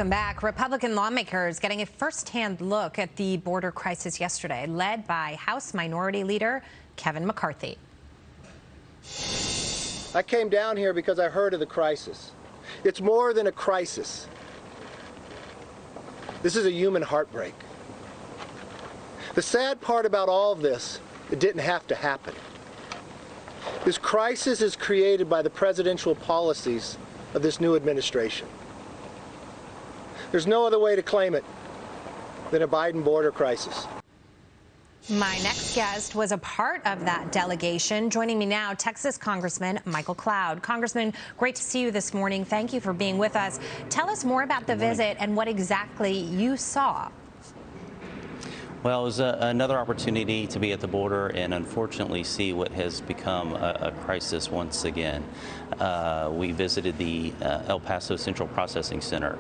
Welcome back. Republican lawmakers getting a first-hand look at the border crisis yesterday, led by House Minority Leader Kevin McCarthy. I came down here because I heard of the crisis. It's more than a crisis. This is a human heartbreak. The sad part about all of this, it didn't have to happen. This crisis is created by the presidential policies of this new administration. There's no other way to claim it than a Biden border crisis. My next guest was a part of that delegation. Joining me now, Texas Congressman Michael Cloud. Congressman, great to see you this morning. Thank you for being with us. Tell us more about the visit and what exactly you saw. Well, it was another opportunity to be at the border and unfortunately see what has become a crisis once again. We visited the El Paso Central Processing Center.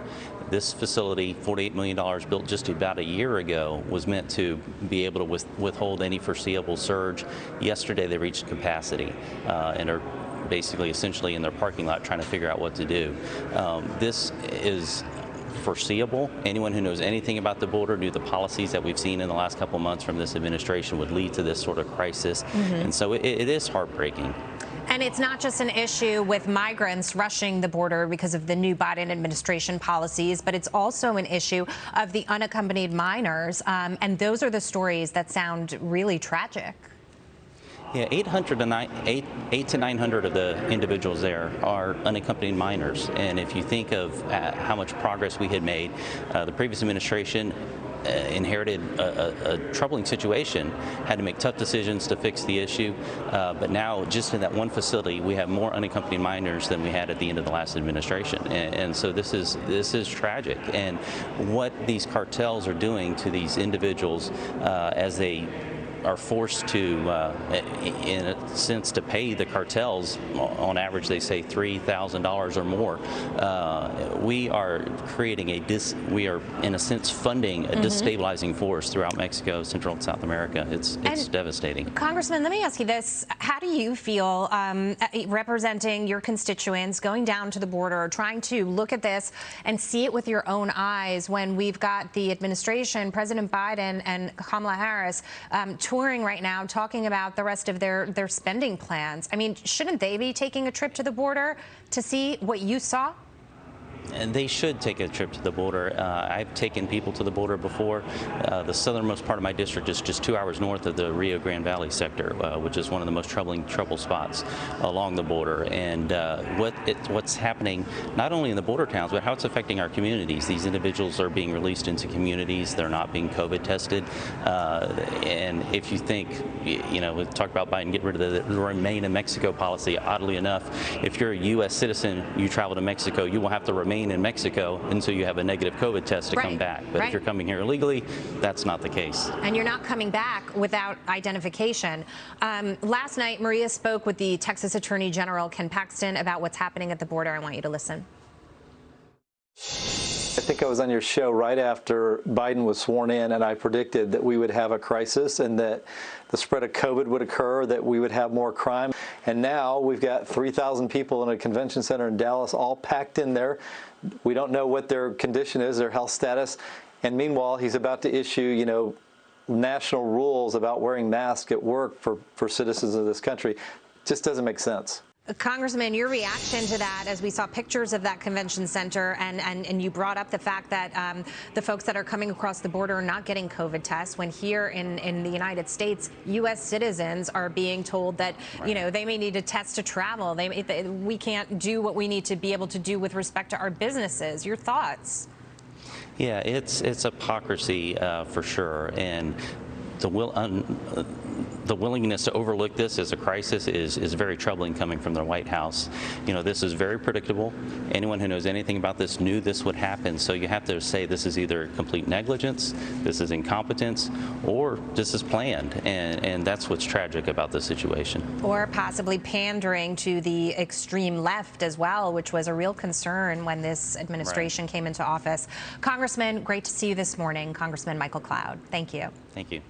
This facility, $48 million, built just about a year ago, was meant to be able to withhold any foreseeable surge. Yesterday, they reached capacity and are basically essentially in their parking lot trying to figure out what to do. This is foreseeable. Anyone who knows anything about the border knew the policies that we've seen in the last couple months from this administration would lead to this sort of crisis. And so it is heartbreaking. And it's not just an issue with migrants rushing the border because of the new Biden administration policies, but it's also an issue of the unaccompanied minors. And those are the stories that sound really tragic. Yeah, 800 to 900 of the individuals there are unaccompanied minors. And if you think of how much progress we had made, the previous administration inherited a troubling situation, had to make tough decisions to fix the issue. But now, just in that one facility, we have more unaccompanied minors than we had at the end of the last administration. And so this is tragic. And what these cartels are doing to these individuals as they are forced to, in a sense, to pay the cartels. On average, they say $3,000 or more. We are creating we are, in a sense, funding a destabilizing force throughout Mexico, Central and South America. It's devastating. Congressman, let me ask you this. How do you feel representing your constituents, going down to the border, trying to look at this and see it with your own eyes when we've got the administration, President Biden and Kamala Harris, touring right now, talking about the rest of their spending plans? I mean, shouldn't they be taking a trip to the border to see what you saw? And they should take a trip to the border. I've taken people to the border before. The southernmost part of my district is just 2 hours north of the Rio Grande Valley sector, which is one of the most trouble spots along the border. And what's happening not only in the border towns, but how it's affecting our communities. These individuals are being released into communities. They're not being COVID tested. And if you think, we talk about Biden getting rid of the Remain in Mexico policy, oddly enough, if you're a U.S. citizen, you travel to Mexico, you will have to remain in Mexico until you have a negative COVID test to come back. But if you're coming here illegally, that's not the case. And you're not coming back without identification. Last night, Maria spoke with the Texas Attorney General, Ken Paxton, about what's happening at the border. I want you to listen. I think I was on your show right after Biden was sworn in, and I predicted that we would have a crisis and that the spread of COVID would occur, that we would have more crime. And now we've got 3,000 people in a convention center in Dallas, all packed in there. We don't know what their condition is, their health status. And meanwhile, he's about to issue, national rules about wearing masks at work for citizens of this country. Just doesn't make sense. Congressman, your reaction to that, as we saw pictures of that convention center, and you brought up the fact that the folks that are coming across the border are not getting COVID tests, when here in the United States, U.S. citizens are being told that, they may need a test to travel. We can't do what we need to be able to do with respect to our businesses. Your thoughts? Yeah, it's hypocrisy for sure. And the willingness to overlook this as a crisis is very troubling coming from the White House. This is very predictable. Anyone who knows anything about this knew this would happen. So you have to say this is either complete negligence, this is incompetence, or this is planned. And that's what's tragic about this situation. Or possibly pandering to the extreme left as well, which was a real concern when this administration came into office. Congressman, great to see you this morning. Congressman Michael Cloud, thank you. Thank you.